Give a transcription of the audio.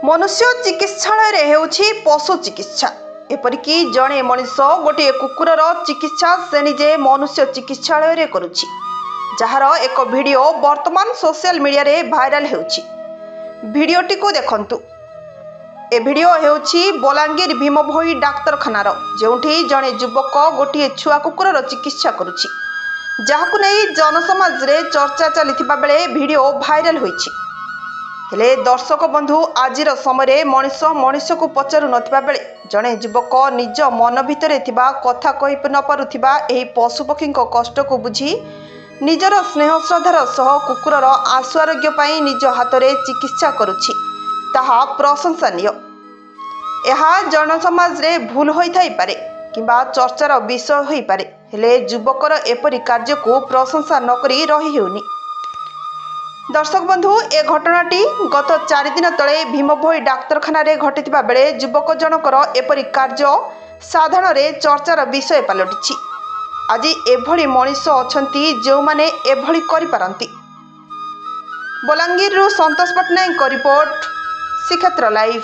मनुष्य चिकित्सालय हेउछि पशु चिकित्सा। एपरिकी जड़े मनीष गोटे कुकुरर चिकित्सा से निजे मनुष्य चिकित्सालय करुछि, जार एक वीडियो वर्तमान सोशल मीडिया रे भाइराल हेउछि। वीडियोटी को देखंतु। ए वीडियो हेउछि बलांगीर भीमभोई डाक्तरखानार, जेउठी जड़े युवक गोटे छुआ कुकुरर चिकित्सा करुछि, जाहाकु नै जनसमाज रे चर्चा चलिथिबा बेले वीडियो भाइराल होइछि। हेले दर्शक बंधु, आजिर समय मनीष मनीष को पचारू नथिबा बेले जड़े युवक निज मन भितर थिबा कथा कहि न पारुथिबा एही पशुपक्षी कष्ट को बुझी निजर स्नेह श्रद्धार सह कुकुरर आशु आरोग्य पाई निज हाथरे चिकित्सा करुछि, ताहा प्रशंसनीय। यह जनसमाज रे भूल होई थाई पारे किंबा चर्चार विषय होई पारे, हेले युवकर एपरि कार्य को प्रशंसा न करी रही हेउनी। दर्शक बंधु, ए घटनाटी गत 4 दिन तले भीमभोई डाक्तरखाना रे घटिथिबा बेले युवक जनकर एपरि कार्य साधारण रे चर्चार विषय पलटिछि। आज एभली मनीष अछंती जो माने एभली करि पारंती। बलांगीर रु संतोष पटनायक रिपोर्ट, श्रीक्षेत्र लाइव।